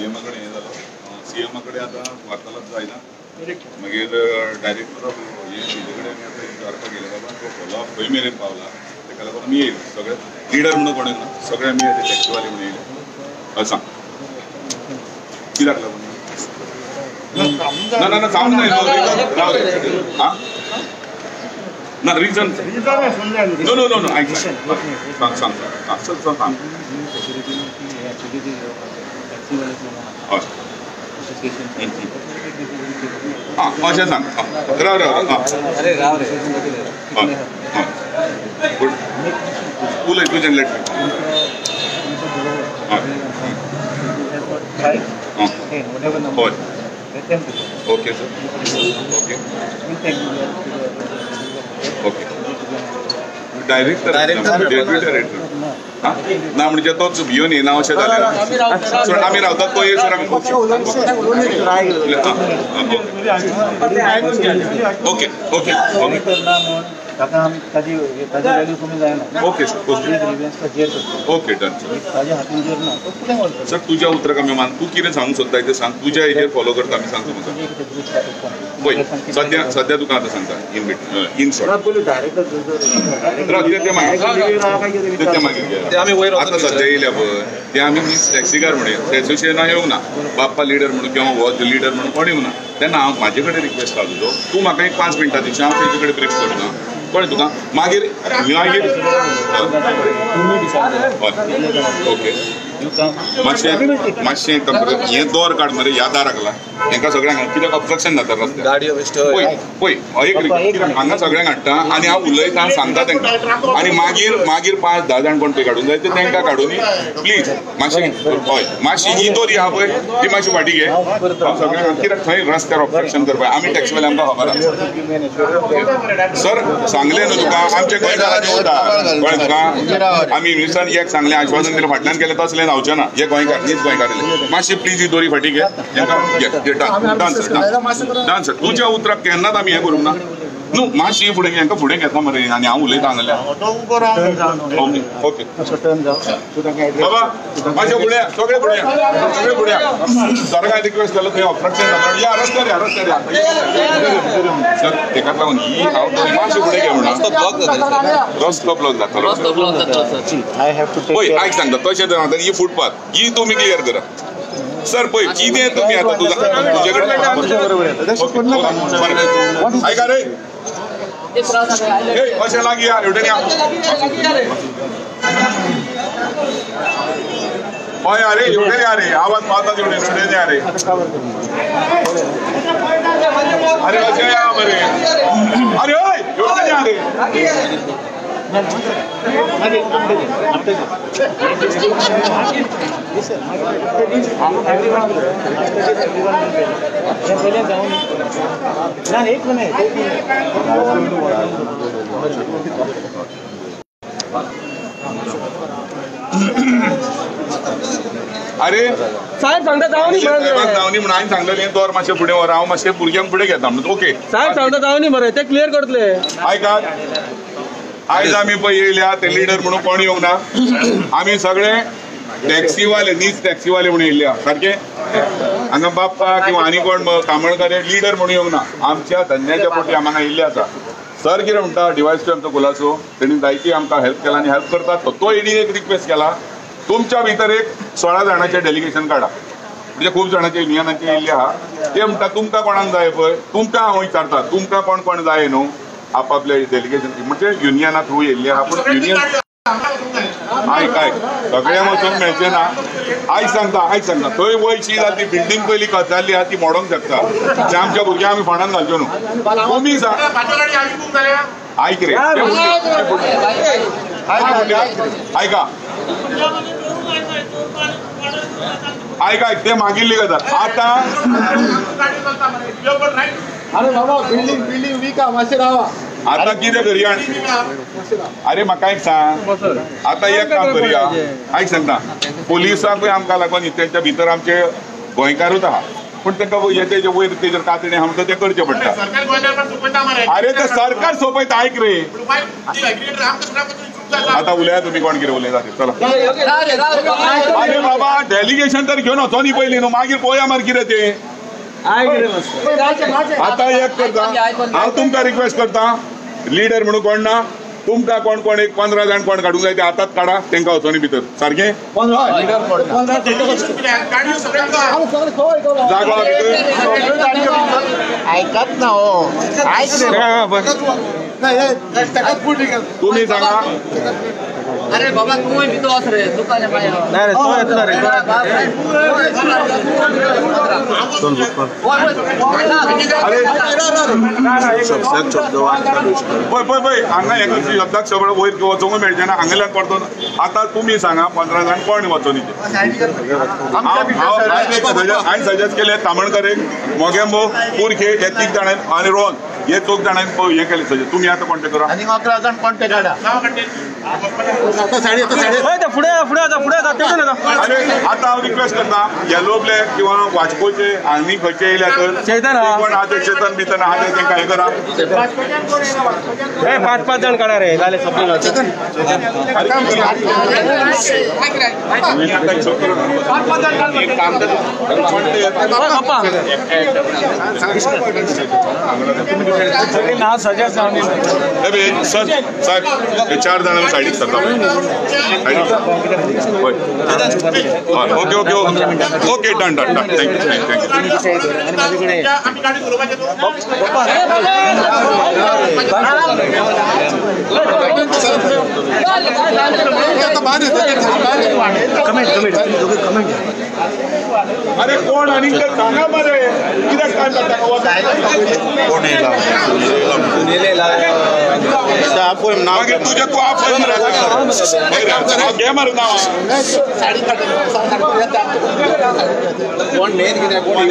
CM कडेन हें जालो सीएम कडेन आतां वार्तालाप जायना मागीर डायरेक्टर ऑफ हे तेजे कडेन आमी आतां विचारपाक गेले बाबा तो फॉलोअप खंय मेरेन पावला तेका लागून आमी येयले सगळे लिडर म्हणून कोणें ना सगळे आमी येयले टॅक्सीवाले म्हणून येयले हय सांग कित्याक लागून ना ना ना जावंक ना राव रे हां ना reason no no no no ऐक सांग सांग असं सांग हां अशें सांग राव राव अरे राव रे गुड उलय तुजें लेट हय okay sir okay okay director deputy हां ना म्हणजे तोच भिवन येना अशें जालें सर आमी रावतात तो ये सर आमी okay okay okay okay done sir तुझ्या उतराक आमी मान तूं कितें सांगूंक सोदता तें सांग तुज्या हेजेर फॉलो करता आमी सांगता म्हाका पळय सद्या तुका आतां सांगता इन शॉर्ट ते मागीर आतां सद्या येयल्या पळय ते आमी टॅक्सीकार म्हणून एसोसिएशनाक येवंक ना बाप्पा लिडर म्हणून किंवा हो लिडर म्हणून कोण येवंक ना तेन्ना हांव म्हाजे कडेन रिक्वेस्ट आहा तुजो तूं म्हाका एक 5 मिनटां दिवची हांव तेजे कडेन ब्रीफ करता कळ्ळें तुका मागीर ओके मातशें हें दोर काड मरे ह्या दाराक ला हेंकां सगळ्यांक कित्याक ऑब्स्ट्रक्शन जाता रस्त्याक पळय हांगा सगळ्यांक हाडटा आनी हांव उलयतां सांगता तांकां आनी मागीर 5-10 जाण कोण ते काडून जाय ते तांकां काडून प्लीज मातशें हय मातशी ही दोरी आहा पळय ती मातशी फाटी घे सगळ्यांक कित्याक थंय रस्त्यार ऑब्स्ट्रक्शन करपाक आमी टॅक्सीवाले आमकां खबर आहा सर सांगलें न्हू तुका आमचे गोंयकारांनी वता कळ्ळें तुका आमी मिनिस्टरान एक सांगलें आश्वासन दिलें फाटल्यान गेलें तसलें जावचें ना हे गोंयकार नीच गोंयकार मातशी प्लीज ही दोरी फाटी घे डन सर तुज्या उतराक केन्नाच आमी हें करूंक ना न्हू मातशी फुडें हांकां फुडें घेता मरे आनी हांव उलयता हांगाल्या ओके ओके बाबा मातशें फुडें सगळे फुडें सरकार रिक्वेस्ट केलो थंय ऑब्स्ट्रक्शन जाता या रस्त्यार सर तेकाच लागून ही हांव मातशें फुडें घे म्हणून रस्तो ब्लॉक जाता पळय आयक सांगता तशें जाता ही फुटपाथ ही तुमी क्लियर करा सर पळय कितें तुमी आतां तुजे कडेन आयका रे अशें लागीं या हेवटेन या हय अरे हेवटेन या रे आवाज पावता तेवटेन फुडेन या रे अरे अशें या मरे अरे हय हेवटेन या रे अरे साहेब सांगता जावं न्ही म्हणून हांवें सांगलेलें दोर मातशें फुडें व्हर हांव मातशें भुरग्यांक फुडें घेता म्हणून ओके साहेब सांगता जावं न्ही मरे ते क्लियर करतले आयकात आयज आमी पळय येयल्या ते लिडर म्हणून कोण येवंक ना आमी सगळे टॅक्सीवाले नीज टॅक्सीवाले म्हणून येयल्या सारके हांगा बाप्पा किंवा आनी कोण कामळकार लिडर म्हणून येवंक ना आमच्या धंद्याच्या पोटी हांगा येयल्ले आसा सर कितें म्हणटा डिवायस टू आमचो खुलासो तेणी जायती आमकां हेल्प केला आनी हेल्प करता तो येणी एक रिक्वेस्ट केला तुमच्या भितर एक 16 जाणांचें डेलिगेशन काडा म्हणजे खूब जाणांचे युनियनाचे येयल्ले आहा ते म्हणटा तुमकां कोणाक जाय पळय तुमकां हांव विचारता तुमकां कोण कोण जाय न्हू आपापले डेलिगेशन म्हणजे युनियना थ्रू येयल्ले आहा पूण युनियन आयक सगळ्यांक वचूंक मेळचें ना आयज सांगता थंय वयची जाल्यार ती बिल्डींग पयली जाल्ली आहा ती मोडोंक शकता ते आमच्या भुरग्यांक आमी फोंडान घालच्यो न्हू तुमी सांग आयक रे आयका ते मागिल्ली गजाल आतां अरे बाबा बिल्डिंग वीक आहा मातशें रावा आता कितें करया अरे म्हाका एक सांग आता एक काम करया आयक सांगता पोलिसांकूय आमकां लागून तेंच्या भितर आमचे गोंयकारूच आहा पूण तांकां तेजे वयर तेजेर कातणे आमकां तें करचें पडटा अरे ते सरकार सोंपयता आयक रे आता उलया तुम्ही कोण कितें उलयता ते चला अरे बाबा डेलिगेशन तर घेवन वचो न्ही पयलीं न्हू मागीर पळोवया मरे कितें ते आता एक करता हांव तुमकां रिक्वेस्ट करता लिडर म्हणून कोण ना तुमकां कोण कोण एक 15 जाण कोण काडूंक जाय ते आतांच काडा तेंकां वचोनी भितर सारकें जागो ऐकत ना हो तुम्ही सांगा अरे बाबा तू भी तो असरे दुकान आहे नाही रे तो येतला रे पळय पळय पळय हांगा एक शब्दाक सगळं वयर वचोंक मेळचें ना हांगेल्यान पडतो आतां तुमी सांगा 15 जाण कोण वचोनी ते हांवें सजेस्ट केलें तामणकरेक मोगेंबो पुरखे हे 3 जाण आनी रोहन हे 2 जाणांनी हे केलें सजेस्ट तुमी आतां कॉन्टेक्ट करा आणि 11 जण कॉन्टॅक्ट काढा अरे आता हांव रिक्वेस्ट करता येलो ब्लॅक किंवा वास्कोचे आनी खंयचे येयल्या तर कोण आहा ते चेतन बितन आहा ते तेंकां हे करा 5 जाण काढा रे जाले सगळे एक काम कर ना सजेस्ट सर साहेब हे 4 जाणांना सायडीक सरता okay okay okay done done done thank you अरे कोण आणि सांगा मरे कित्याक काय करता कोण येयला मागीर तुझे कोप घे मरे नांव कोण मेन कितें कोण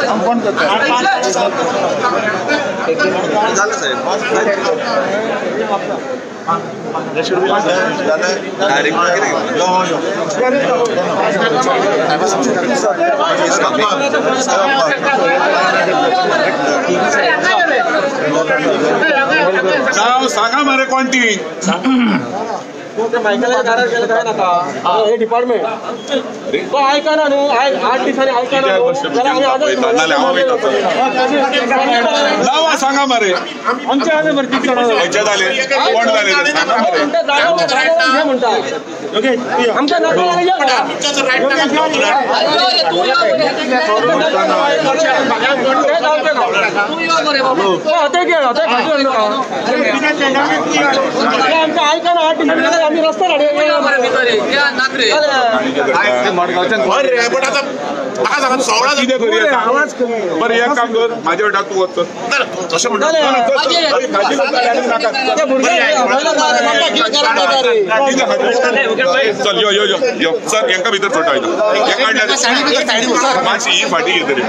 कंपाऊंड करता सांगा मरे कोणती हे डिपार्टमेंट तो ऐका ना न्हू 8 दिसांनी ऐका ना नावा सांगा मरे आमच्या हाते बरं किती खंयचे जाले कोण जाले ते सांगा मरे म्हणटा आमच्या नात्याला या घरा आमच्या ऐका ना 8 दिसांनी आम्ही रस्ता बरं एक काम कर माझ्या वाटा तू वच चल यो यो यो यो सर एका भितर छोटा मातशी ही फाटी घे तरी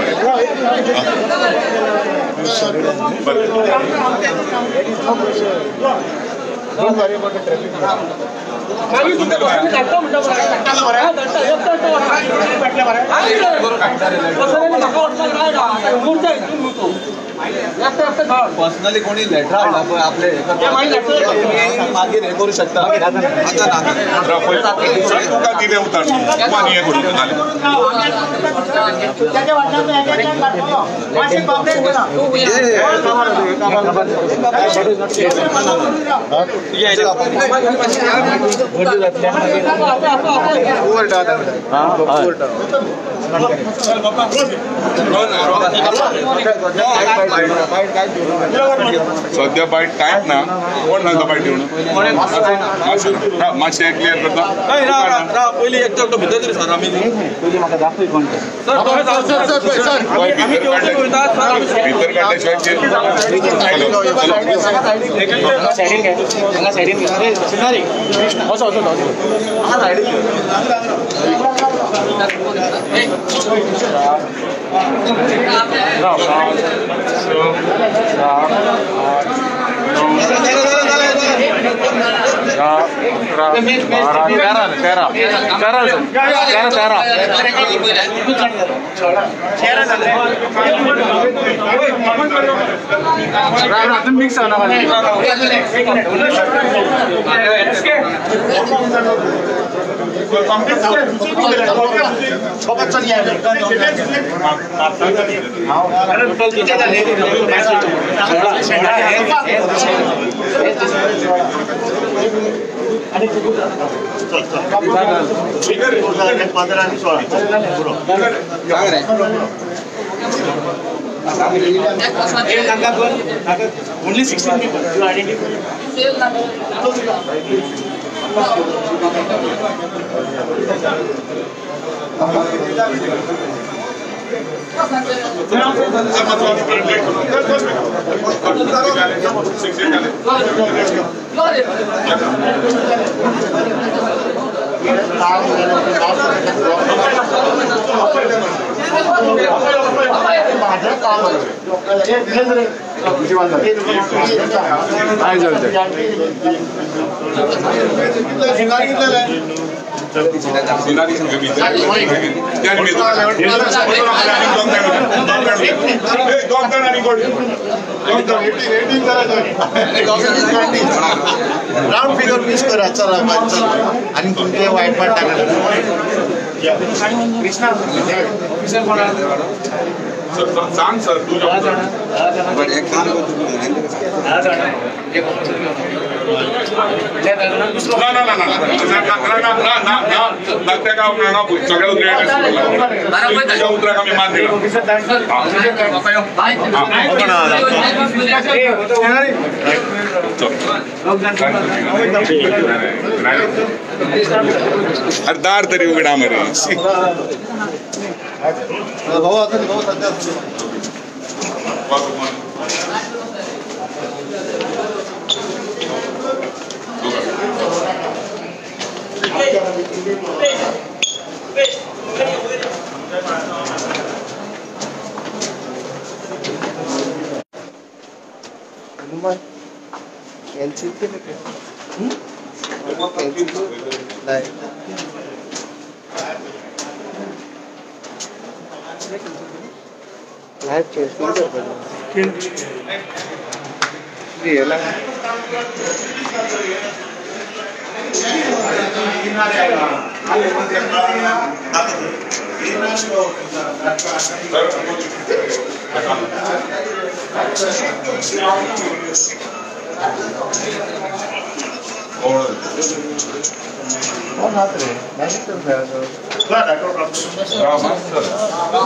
पर्सनली कोणी लेटर हाडला पळय आपले मागीर हे करू शकता तुका कितें उतर तुका हे करूं सध्या बाईट कांयच ना कोण सांगता बाईट येवन मातशें क्लियर करता पयलीं एकटो भितर तरी सर आमी म्हाका दाखय कोण भितर mix Only 16 people. You identify. Round figure पीस करा चला आणि तुमचे वाईट पण टाका कृष्णा सांग सर तुझ्या उत्तरा कमी मान दिला दार तरी उघडा मरे भाऊ आता भाऊ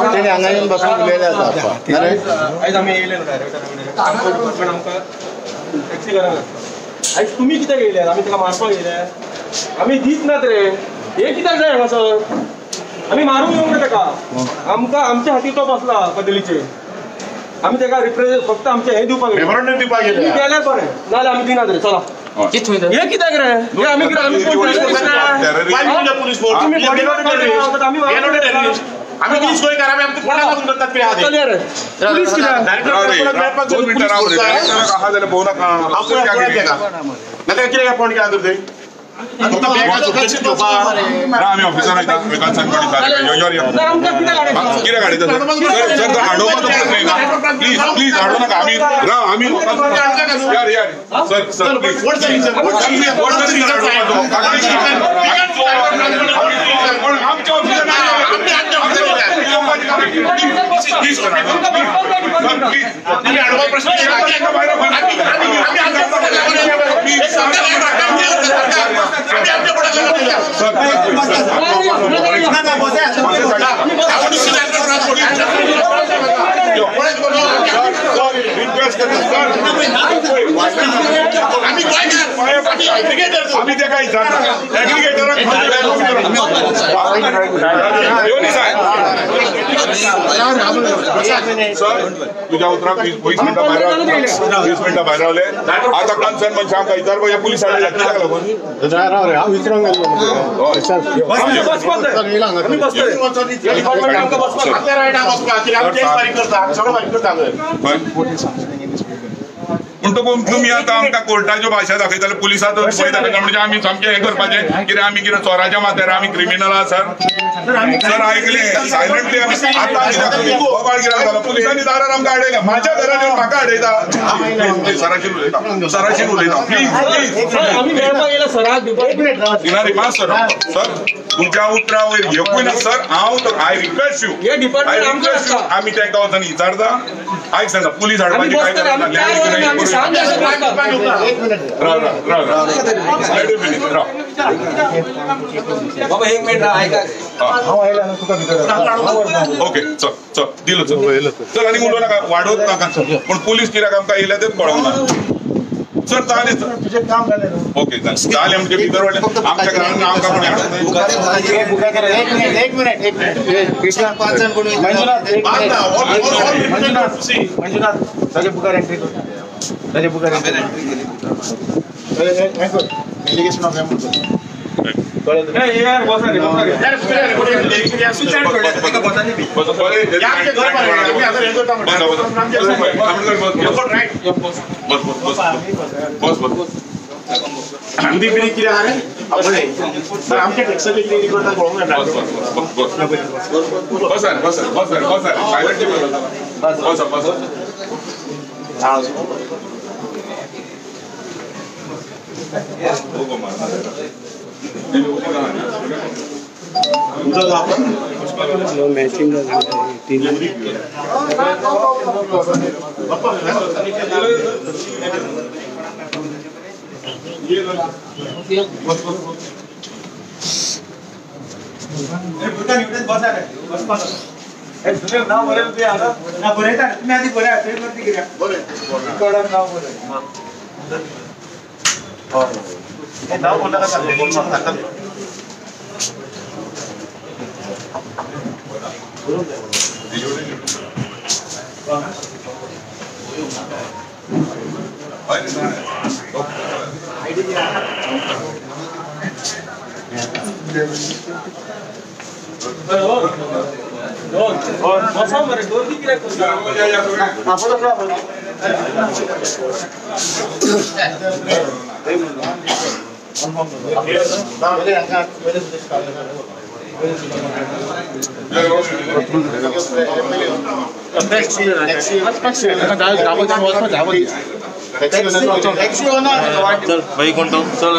सध्या अंगाने बसून गेले तुम्ही किती गेले आम्ही तुला मारपा गेले आम्ही दीत नात रे हे कित्याक जाय हांगा सर आम्ही मारून येऊन रे ताका आमकां आमच्या हाती तो बसला बदलीचे आम्ही त्याला रिप्रेझेंट फक्त आमचे हे दिवपाक गेले गेल्यार बरें नाल्यार आम्ही दिनात रे चला हे कित्याक रे हे आम्ही आम्ही पुलिस गोय करा आम्ही कोणाला लागून करतात पे आधी पुलिस कित्याक नाही किती फोन केला तुझे आम्ही ऑफिसर किती गाडी सर हाडोवपाचो प्रश्न ना प्लीज प्लीज हाडू नका आम्ही आम्ही यार यार सर सर प्लीज आमच्या ऑफिसर आम्ही त्या काही सर तुझ्या उतराक 20 मिनिटां भायर रावले आता कन्सर्न मनशां आमकां इतर पळय पुलिसांनी लागता लागून म्हणटकूच तुम्ही आतां आमकां कोर्टाच्यो भाशा दाखयताले पुलिसांत पळय दाखयता म्हणजे आमी सामकें हें करपाचें कितें आमी कितें चोराच्या माथ्यार आमी क्रिमिनल आसा सर आयकली सायलंटली आमी आतां कित्याक बोबाळ कित्याक जालो पुलिसांनी दारार आमकां आडयल्या म्हाज्या घरान येवन म्हाका आडयता सराशीर उलयता प्लीज आम्ही मेळपाक येयला सराक दिवपाक सिनारी मात सर तुमच्या उतरा वयर घेवूय ना सर आय रिक्वेस्ट यू हे डिपार्टमेंट आमचो आसता आमी तांकां वचून विचारता आयक सांगा पुलीस हाडपाची काय गरज ना बाबा एक मिनिट ऐका ओके चल चल दिलो चल आनी उलोव नाका वाडोवच नाका पूण पुलीस कित्याक आमकां येयल्या तेच कळोंक ना सर जालें सर ओके जालें म्हणजे भितर व्हडलें आमच्या घरान आमकां कोणी एक मिनिट कृष्णा 5 जण कोणी मंजुनाथ ताजे बुकार एंट्री कर ताजे बुकार एंट्री डेलिगेशन ऑफ एम यार बसा रे उदी बिडी कितें आहा रे सर आमच्या टॅक्साचे कितें करता कळोंक ना नाव बरेल तुझे आता ना बरयता तुम्ही आधी बऱ्या ते करते कित्याक बरें कोणाक नाव बरें हे नाव कोणाक सांगले कोण सांगता बसा मरे गर्दी कित्याक करता चल भाई कोणतो चल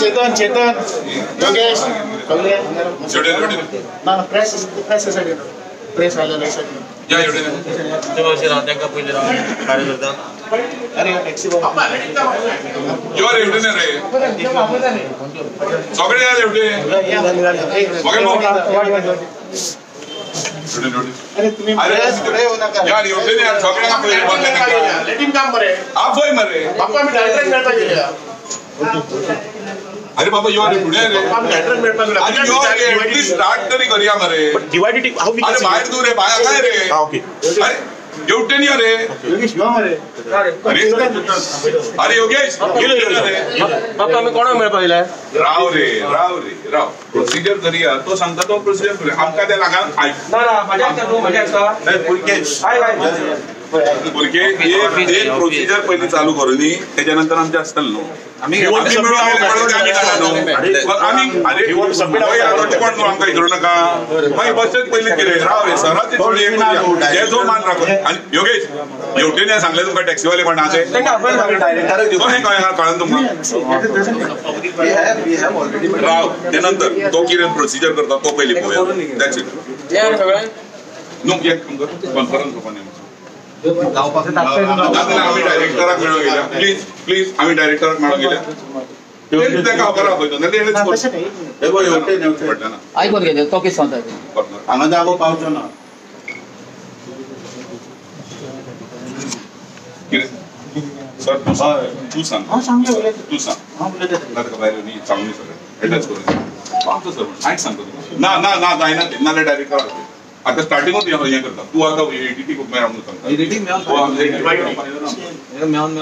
चेतन चेतन योगेश ना प्रेस आलेला या एवढे कार्यकर्ता अरे टॅक्सी यो रे एवढे रे सगळे या एवढे अरे तुम्ही यार एवढे नाही यार सगळ्यांना पहिले बंद लेटिंग काम करे आप होय मरे बाप्पा मी डायरेक्ट करता गेल्या अरे बाबा यो रे पुढे रे बाप्पा डायरेक्ट मेळपाक गेला आणि यो रे एटलीस्ट स्टार्ट तरी करूया मरे डिवाइडेड हाऊ वी अरे बाहेर दूर रे बाया काय रे ओके अरे एवढे नाही रे योगेश यो मरे अरे योगेश बाप्पा आम्ही कोणाक मेळपाक येयला राव प्रोसिजर करूया तो सांगता तो प्रोसिजर करूया आमकां ते लागा ना मजा येता तू मजा येता भुरगे एक प्रोसिजर पहिली चालू करूनी त्याच्यानंतर आमचे असतले न्हू आम्ही कोण आमकां इकरू नाका मागीर बसत पयलीं कितें राव रे सराची थोडी हे जो मान राखून आणि योगेश हेवटेन सांगले तुमकां टॅक्सीवाले कोण आहा ते कळ्ळें तुमकां राव ते नंतर तो कितें प्रोसिजर करता तो पयलीं पळोवया दॅट्स इट न्हू एक कॉन्फरन्स ओपन आम्ही डायरेक्टराक मेळून गेल्या प्लीज आम्ही डायरेक्टराक मेळून गेल्या आयकून घेते तो किस सांगता हांगा जागो पावचो ना सर तू सांग तू सांग भायर सांगून सगळें एटॅच करून आमचो सर आयक सांगता तुका ना ना ना जायना ते नाल्यार डायरेक्टर आता स्टार्टिंगूच हे करता तू आता एडिटी मेळून सांगता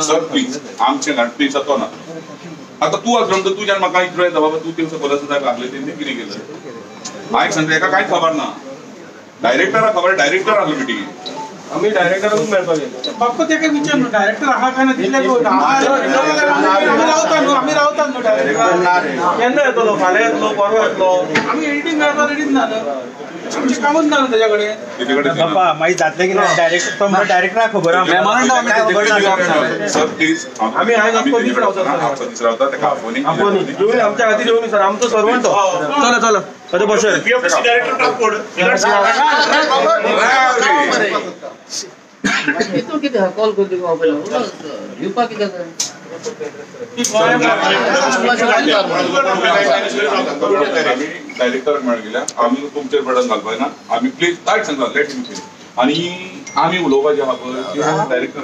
सर प्लीज आमचे प्लीज तो ना आता तू आज रमतो तुझ्या म्हाका इतलो येता बाबा तू तेंचो परत लागले तेणी कितें केलं आयक सांगता एका कांयच खबर ना डायरेक्टरा खबर डायरेक्टर आसलो मिटिंगेक आम्ही डायरेक्टरांना मेळपाक गेलो. फक्त ते काय विचार न्हू डायरेक्टर हांगा काय ना दिसले आम्ही रावतात न्हू डायरेक्टर केन्ना येतलो? फाल्यां येतलो? परवा येतलो? आम्ही एडिटिंग करता रेडीच ना आमची कामच ना त्याच्याकडे बाप्पा माहिती जातले की नाही डायरेक्टर खबर सर प्लीज आम्ही आज अपोजिट रावता तेका आफोनी तुम्ही आमच्या हाती येऊन सर आमचं सर्वंट चला चला आता बसेल इथून किती कॉल करते येवपा कित्याक डायरेक्टर मेळ गेल्या आम्ही तुमचेर बर्डन घालपाय ना आम्ही प्लीज लायट सांगता लेट मी प्लीज आणि आम्ही उलोवपाचे आहा पळय डायरेक्टर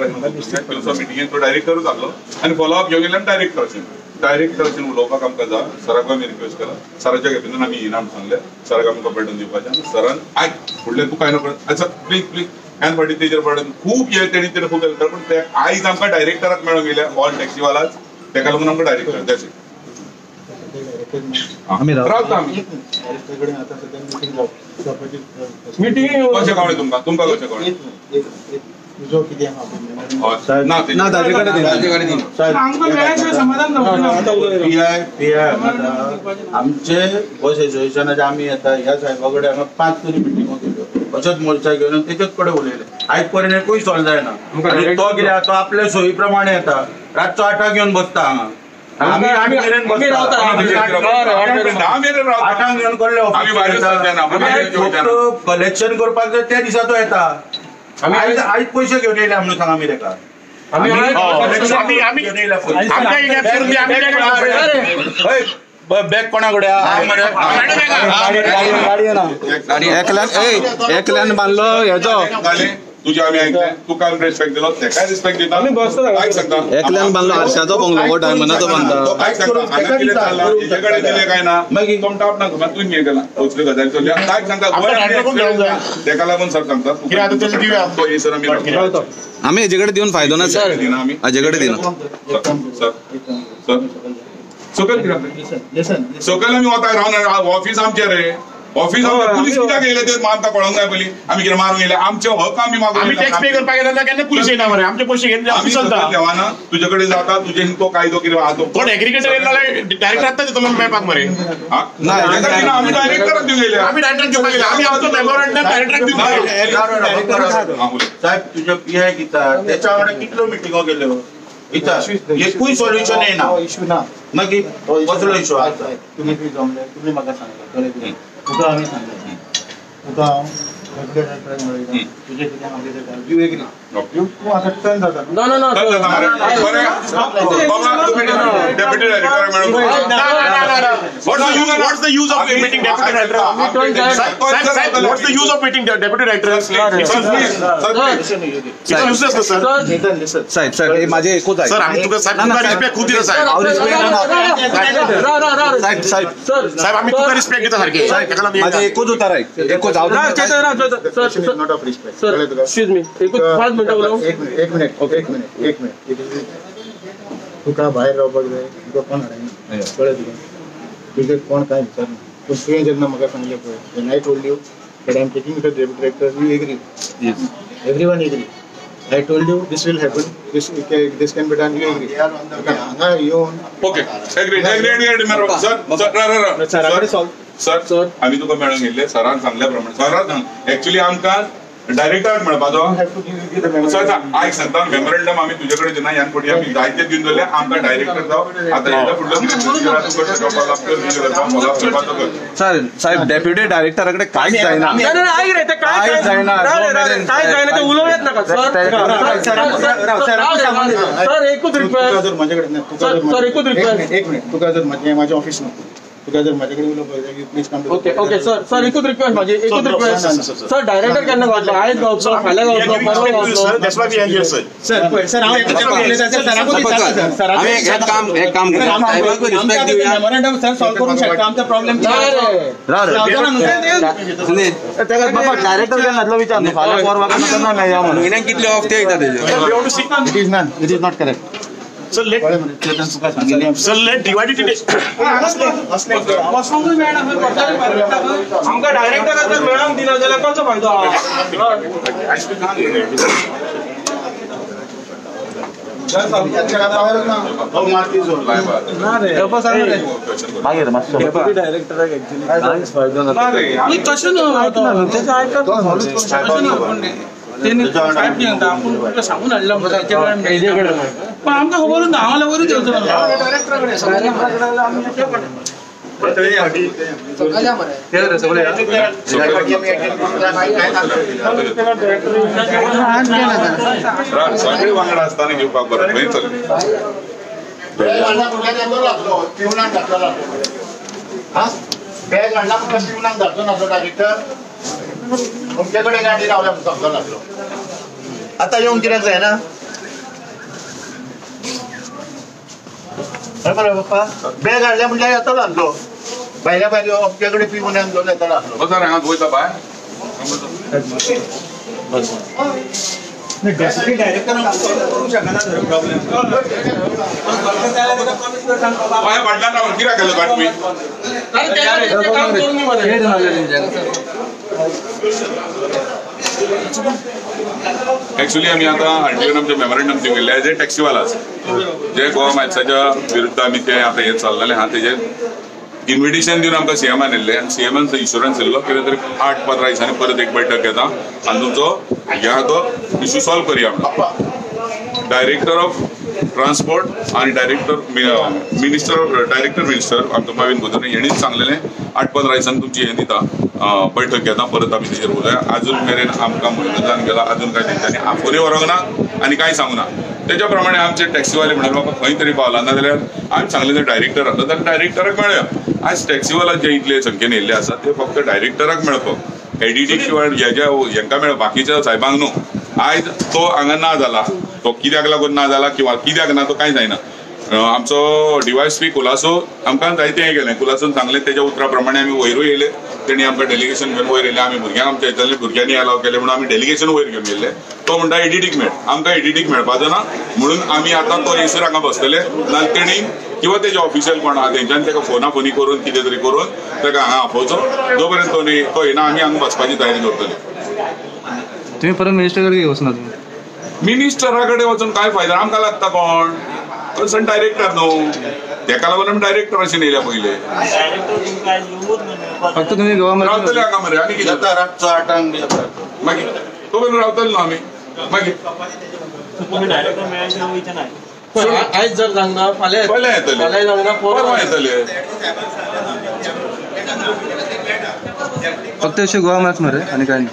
मिटिंगेन तो डायरेक्टरूच आसलो आनी फॉलोअप घेवन गेले डायरेक्टरशीन उलोवपाक आमकां जा सराक आमी रिक्वेस्ट केला सराच्या गॅपीन आमी येना म्हणून सांगले सराक आमकां बर्डन दिवपाचें सरान आयक फुडलें तूं कांय नको अच्छा प्लीज प्लीज ह्यान फाटी तेजेर बर्डन खूब हे तेणी खूब हेल्प पण ते आयज आमकां डायरेक्टराक मेळून गेल्या ऑल टॅक्सीवालाच तेका लागून आमकां डायरेक्टर दॅट्स आमी रावता आमी मिटिंग कशें कळ्ळें तुमकां कशें कळ्ळें ना ताजे कडेन समाधान आमचे बस एसोसिएशनाचे आम्ही येता ह्या साहेबाकडे हांगा 5 तरी मिटिंगो केल्यो अशेंच मोर्चा घेवन तेचेच कडेन उलयले आयज पर्यंत एकूय सॉल्व जायना तो कित्याक तो आपल्या सोयी प्रमाणे येता रातचो 8 घेवन बसता हांगा आमी 8 मेरेन बसता 8 घेवन फक्त कलेक्शन करपाक जाय त्या दिसा तो येता आयज पयशे घेवन येयले म्हणून सांग आमी तेका बॅग कोणाकडे एकल्यान बांधलो हेचो तुझे आम्ही ऐकले तू काय रिस्पेक्ट दिलो ते काय रिस्पेक्ट दिता आम्ही बसतो काय सांगता एकल्यान बांधलो हर्षाचो बंगलो हो डायमंडाचो बांधता काय सांगता हांगा कितें चालला तुझ्याकडे दिले काय ना मागीर तुम टाप ना घुमा तू हे केला उचले गजाली चल्ल्या काय सांगता तेका लागून सर सांगता कितें आता तेल दिवया तो हे सर आम्ही हेजे कडेन दिवन फायदो ना सर हाजे कडेन दिना सर सर सकल कितें सकल आमी वता रावन ऑफिस आमचे रे ऑफिस पुलीस कित्याक येयले ते आमकां कळोंक जाय पयलीं आमी कितें मारूंक येयले आमचे हक आमी मागून आमी टॅक्स पे करपाक येता केन्ना पुलीस येना मरे आमचे पयशे घेवन आमी चलता देवाना तुजे कडेन जाता तुजे तो कायदो कितें आहा तो कोण एग्रीगेटर येयला डायरेक्टर आत्ताच येतो मेळपाक मरे आमी डायरेक्टराक दिवंक येयले आमी डायरेक्टर घेवपाक गेले आमी आमचो मेमोरंडम डायरेक्टराक दिवंक साहेब तुजे पीआय किता त्याच्या वांगडा कितल्यो मिटिंगो केल्यो इता एकूय सॉल्युशन येना इशू ना मागीर कसलो इशू आसा तुम्ही जमले तुम्ही म्हाका सांगले तुका आमी सांगले तुका तुझे कितें मागीर यू एग्री तूं आतां टर्न जाता deputy director madam What's the use of meeting deputy director? What's the use of meeting deputy director? It's useless ना sir. साहेब हे माझे एकूच आहे सर आम्ही तुका रिस्पेक्ट खूप दिता साहेब आम्ही तुका रिस्पेक्ट दिता सारखे माझे एकूच उतार आहे एकूच not of respect sir excuse me एकूच 5 मिनिटं उलव एक मिनिट तुका भायर रावपाक जाय तुका कोण हाडना कळ्ळें तुका तुजे कोण कांय विचारना पूण तुवें जेन्ना म्हाका सांगलें पळय when I told you that I am taking the deputy director you agree everyone agree I told you this will happen. This can be done. You agree? हांगा येवन ओके सर आम्ही तुका मेळून गेल्ले सरान सांगल्या प्रमाणे सरान सांग एक्चुअली आमकां डायरेक्टराक मेळपाचो सर आयक सांगता मेमोरंडम आमी तुजे कडेन दिना ह्यान फाटी आमी जायते दिवन दवरले आमकां डायरेक्टर जाव आतां हेच्या फुडलो सर साहेब डेप्युटी डायरेक्टर कडे कांयच जायना काय जायना ते उलवत नका सर एकूच रिक्वेस्ट माझ्या कडेन सर एकूच रिक्वेस्ट एक मिनिट तुका जर माझे ऑफिस नको तुका जर माझ्या कडेन उलोवपाक जाय प्लीज कम ओके सर एकूच रिक्वेस्ट माझी एकूच रिक्वेस्ट सर डायरेक्टर केन्ना गावतलो आयज गावतलो फाल्यां गावतलो परवा गावतलो That's why we are here, sir. Sir हांव एक काम मेमोरंडम सर सॉल्व करूंक शकता आमचा प्रॉब्लेम बाबा डायरेक्टर केन्ना घातलो विचार फाल्यां परवा केन्ना या म्हणून कितले ऑफ ते येता तेजे it is not correct Sir, let divide it into. आमका डायरेक्टर जर मेळाक दिना जाल्यार कसो फायदो आहा सांगून हाडलं पण आमकां खबर ना आम्हाला वरून देवचो सगळे वांगडा असताना घेवपाक बरं खंय चल बॅग हाडला म्हणटा पिवनाक धाडचो नासलो डायरेक्टर तुमचे कडेन गाडी रावल्या समजो नासलो आता येऊन कित्याक जायना बरं पप्पा बॅग हाडल्या म्हणजे येतलो आसलो भायल्या भायल्यो अमचे कडेन पिवून घेवन येतलो आसलो सर हांगा वयता भायर पांय पडला ना कित्याक केलो काय तुमी एक्चुअली आम्ही आता आरटीओन आमचे मेमोरेंडम दिवन गेले एज ए टॅक्सीवालाच जे गोवा मायल्साच्या विरुद्ध आमी ते आता हे चाललेले हा तेजे इन्व्हिटेशन दिवन आमकां सीएमान येयल्ले आनी सीएमान इन्शुरन्स येयल्लो कितें तरी 8-15 दिसांनी परत एक बैठक घेता आनी तुमचो ह्या तो इश्यू सॉल्व करया म्हणून डायरेक्टर ऑफ ट्रान्सपोर्ट आणि डायरेक्टर मिनिस्टर आमचो प्रवीण गोदरे हेणीच सांगलेले 8-15 दिसांनी तुमची हे दिता बैठक घेता परत आमी तेजेर उलया अजून मेरेन आमकां म्हयनो जावन गेला अजून काय तेंच्यांनी आफोनी व्हरोंक ना आनी कांय सांगूं ना तेज्या प्रमाणे आमचे टॅक्सीवाले म्हणाले बाबा खंय तरी पावला ना जाल्यार आमी सांगलें ते डायरेक्टर आसलो जाल्यार डायरेक्टराक मेळया आज टॅक्सीवाला जे इतले संख्येन येयल्ले आसात ते फक्त डायरेक्टराक मेळपाक एडीटी शिवाय हेंका मेळप बाकीच्या साहेबांक न्हू आयज तो हांगा ना जाला तो कित्याक लागून ना जाला किंवा कित्याक ना तो कांय जायना आमचो डीवायएसपी खुलासो आमकां जायतें हें केलें खुलासून सांगलें तेज्या उतरा प्रमाणे आमी वयरूय येयले तेणी आमकां डेलिगेशन घेवन वयर येयलें आमी भुरग्यांक आमच्या हेच्यातले भुरग्यांनी अलाव केलें म्हणून आमी डेलिगेशन वयर घेवन गेल्ले तो म्हणटा एडीटीक मेळ आमकां एडीटीक मेळपाचो ना म्हणून आमी आतां तो येसर हांगा बसतले नाल्यार तेणी किंवा तेजे ऑफिशियल कोण आहा तेंच्यांनी तेका फोनी करून कितें तरी करून तेका हांगा आपोवचो जो पर्यंत तो येना आमी हांगा बसपाची तयारी करतली तुम्ही परत मिनिस्टर कडेन वचना तुम्ही मिनिस्टरा कडेन वचून काय फायदा आमकां लागता कोण पर्सन डायरेक्टर न्हू तेका लागून आमी डायरेक्टर अशें येयल्या पयले फक्त तुम्ही गोवा रावतले हांगा मरे आनी कितें येता रातचो 8 मागीर तो पर्यंत रावतले न्हू आमी मागीर आयज जर जायना फाल्यां येतले जायना परवा येतले फक्त अशें गोवा मार्क्स मरे आनी काय नाही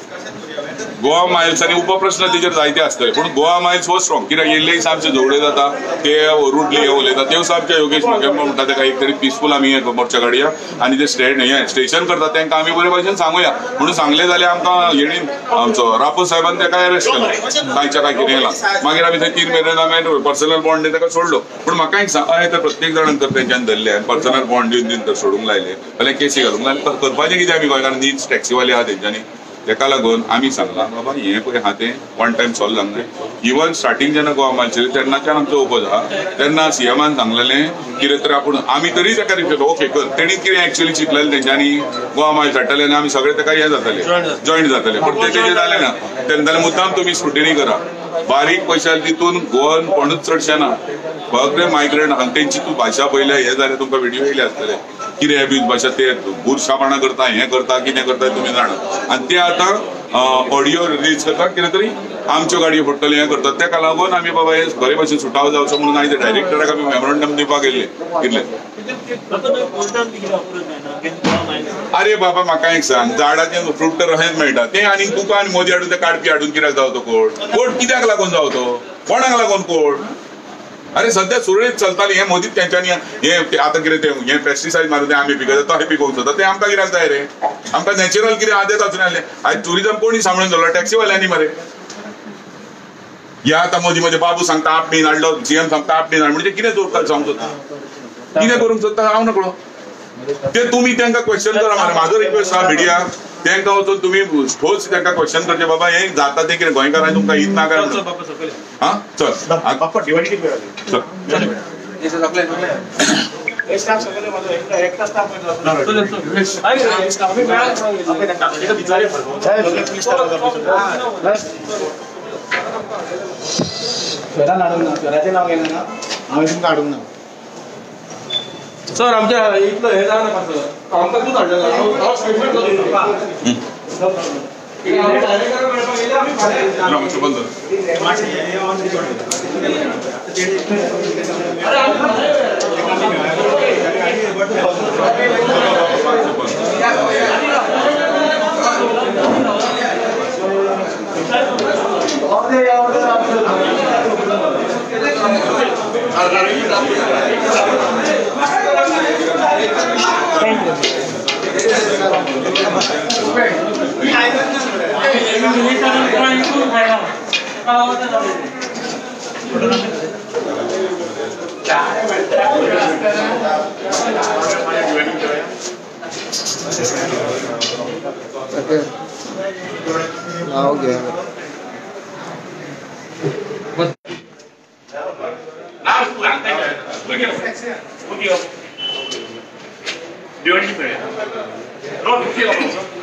गोवा मायल्स आणि उपप्रश्न तेजेर जायते आसतले पूण गोवा मायल्स हो स्ट्रॉंग कित्याक येयल्ले सामके झगडे जाता ते रुडली हे उलयता ते सामके योगेश मुखेंब म्हणटा तेका एक तरी पिसफूल आमी हे मोर्चा काडया आनी ते स्टेशन करता तांकां आमी बरे भशेन सांगुया म्हणून सांगले जाल्यार आमकां हेणी आमचो रापो साहेबान तेका अरेस्ट केलो कांयच्या काय कितें केलां मागीर आमी थंय 3 मेरेन आमी पर्सनल बॉन्ड तेका सोडलो पूण म्हाका एक सांग हय तर प्रत्येक जाणांक तर तेंच्यान धरले आनी पर्सनल बॉन्ड दिवन तर सोडूंक लायले जाल्यार केसी घालूंक लायले करपाचें कितें आमी गोंयकार नीज टॅक्सीवाले आहा तेंच्यांनी तेका लागून आमी सांगला बाबा हे पळय हा तें वन टायम सॉल्व जावंक जाय इवन स्टार्टींग जेन्ना गोवा मायल्स तेन्नाच्यान आमचो ओपोज आहा तेन्ना सीएमान सांगलेलें कितें तरी आपूण आमी तरी तेका रिक्वेस्ट ओके कर तेणी कितें एक्चुअली चिंतलेलें तेंच्यांनी गोवा मायल्स हाडटले आनी आमी सगळे तेका हे जातले जॉयंट जातले पूण ते तेजें जालें ना तेन्ना मुद्दाम तुमी स्क्रुटिनी करा बारीक पयशांनी तितून गोवन कोणूच चडशें ना फक्त मायग्रंट हांगा तेंची तूं भाशा पयल्या हे जाल्यार तुमकां व्हिडिओ येयले आसतले कितें एब्यूज भाशा ते बुरशापणा करता हें करता कितें करता तुमी जाणा आनी ते आतां ऑडियो रिलीज करता कितें तरी आमच्यो गाडयो फोडटले हें करतात तेका लागून आमी बाबा हे बरे भशेन सुटाव जावचो म्हणून आयज डायरेक्टराक आमी मेमोरेंडम दिवपाक गेल्ले कितले अरे बाबा म्हाका एक सांग झाडाचें फ्रूट तर अशेंच मेळटा तें आनी तुका आनी मोदी हाडून ते काडपी हाडून कित्याक जावं कोर्ट कित्याक लागून जावं तो कोणाक लागून कोर्ट अरे सध्या सुरळीत चलताली हे मोदीत तेंच्यांनी हे आतां कितें ते हे पेस्टिसायड मारून आमी पिकयता तो हे पिकोवंक सोदता ते आमकां कित्याक जाय रे आमकां नॅचरल कितें आदेत वचून आसलें आयज टुरिजम कोणी सांबाळून दवरला टॅक्सीवाल्यांनी मरे ह्या आतां मोदी बाबू सांगता आपणीन हाडलो सीएम सांगता आपणीन हाड म्हणजे कितें जोर सांगूंक सोदता कितें करूंक सोदता हांव नकळो ते तुमी तांकां क्वेश्चन करा मरे म्हाजो रिक्वेस्ट आहा मिडिया तांकां वचून तुमी ठोस तांकां क्वेश्चन करचे बाबा हे जाता ते कितें गोंयकारांनी तुमकां हित ना काय हा चल बाप्पा दिवाळी किती वेळ चल शहराचे नाव गेलं ना हांवें तुमकां हाडूंक ना सर आमच्या इथलं हे जाणं का सर आमकां तूच हाडलेला हांव स्टेटमेंट करून तुका मातशें बंद नाव घ्या दिवाळी किती वेळ रोज किती